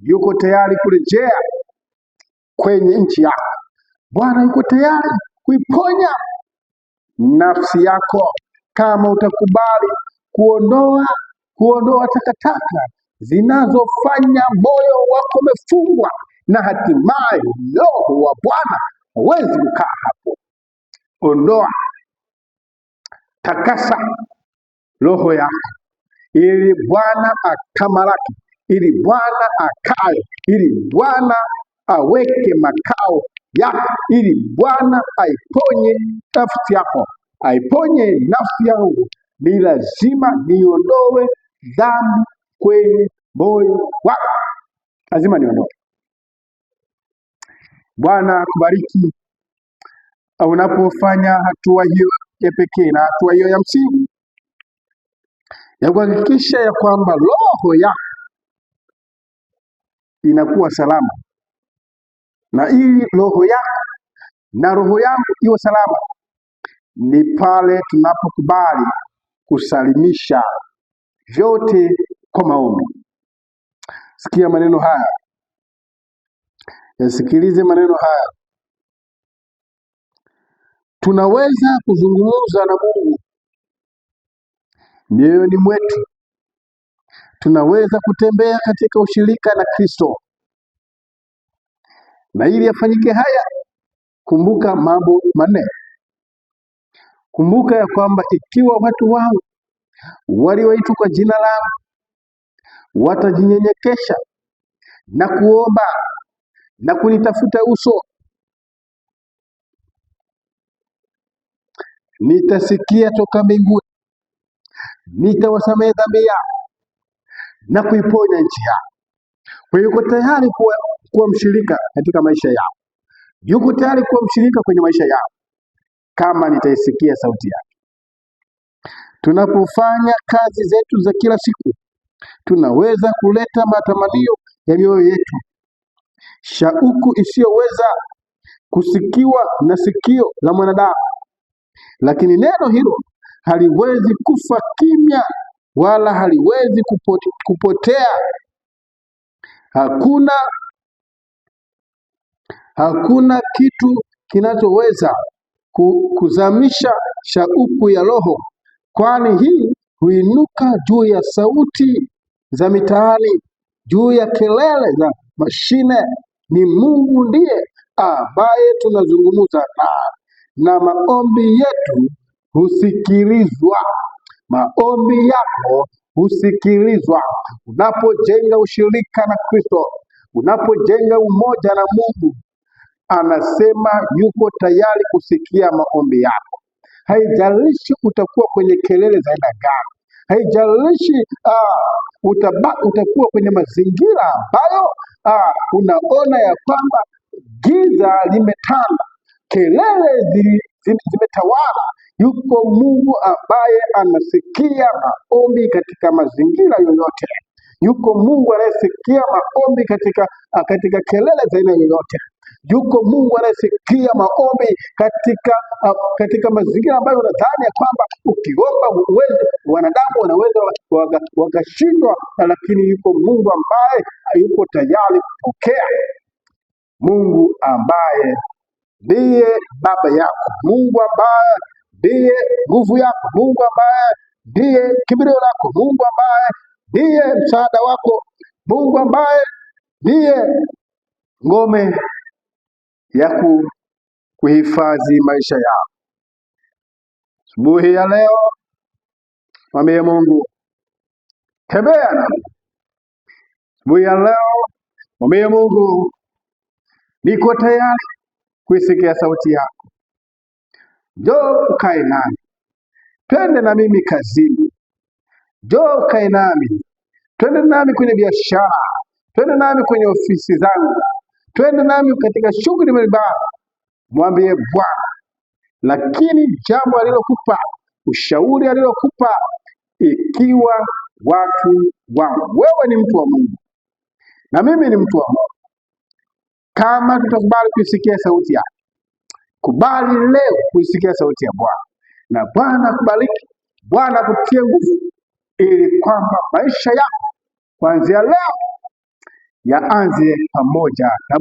yuko tayari kurejea kwenye nchi yako. Bwana yuko tayari kuiponya nafsi yako kama utakubali kuondoa takataka zinazofanya moyo wako umefungwa, na hatimaye Roho wa Bwana hawezi kukaa hapo. Ondoa, takasa roho yako ili Bwana akamalaki, ili Bwana akae, ili Bwana aweke makao yako, ili Bwana aiponye nafsi yako, aiponye nafsi yangu. Ni lazima niondoe dhambi kwenye moyo wako, lazima niondoe. Bwana kubariki unapofanya hatua hiyo ya pekee na hatua hiyo ya msingi ya kuhakikisha ya kwamba roho yako inakuwa salama, na ili roho yako na roho yangu iwe salama ni pale tunapokubali kusalimisha vyote kwa maombi. Sikia maneno haya, yasikilize maneno haya. Tunaweza kuzungumza na Mungu mioyoni mwetu. Tunaweza kutembea katika ushirika na Kristo. Na ili yafanyike haya, kumbuka mambo manne. Kumbuka ya kwamba ikiwa watu wangu walioitwa kwa jina langu watajinyenyekesha na kuomba na kunitafuta uso, nitasikia toka mbinguni, nitawasamehe dhambi yao na kuiponya nchi yao. Kwa hiyo yuko tayari kuwa mshirika katika maisha yao, yuko tayari kuwa mshirika kwenye maisha yao kama nitaisikia sauti yake. Tunapofanya kazi zetu za kila siku, tunaweza kuleta matamanio ya mioyo yetu, shauku isiyoweza kusikiwa na sikio la mwanadamu, lakini neno hilo haliwezi kufa kimya wala haliwezi kupotea. Hakuna kitu kinachoweza kuzamisha shauku ya roho, kwani hii huinuka juu ya sauti za mitaani, juu ya kelele za mashine. Ni Mungu ndiye ambaye tunazungumza na maombi yetu husikilizwa. Maombi yako husikilizwa. Unapojenga ushirika na Kristo, unapojenga umoja na Mungu, anasema yuko tayari kusikia maombi yako. Haijalishi utakuwa kwenye kelele za aina gani, haijalishi utakuwa kwenye mazingira ambayo unaona ya kwamba giza limetanda, kelele zimetawala. Yuko Mungu ambaye anasikia maombi katika mazingira yoyote. Yuko Mungu anayesikia maombi katika kelele za aina yoyote. Yuko Mungu anayesikia maombi katika mazingira ambayo unadhani ya kwamba ukiomba wanadamu wanaweza wakashindwa, lakini yuko Mungu ambaye yuko tayari kupokea. Mungu ambaye ndiye baba yako, Mungu ambaye ndiye nguvu yako, Mungu ambaye ndiye kimbilio lako, Mungu ambaye ndiye msaada wako, Mungu ambaye ndiye ngome ya kuhifadhi maisha yao. Asubuhi ya leo, mwambie Mungu, tembea nami. Asubuhi ya leo, mwambie Mungu, niko tayari kuisikia sauti yako. Njoo ukae nami, twende na mimi kazini. Njoo ukae nami, twende nami kwenye biashara, twende nami kwenye ofisi zangu, twende nami katika shughuli mbalimbali. Mwambie Bwana, lakini jambo alilokupa, ushauri alilokupa, ikiwa watu wangu, wewe ni mtu wa Mungu na mimi ni mtu wa Mungu, kama tutakubali kuisikia sauti yake, kubali leo kuisikia sauti ya Bwana, na Bwana kubariki, Bwana kutie nguvu, ili kwamba maisha yako kuanzia leo yaanze pamoja na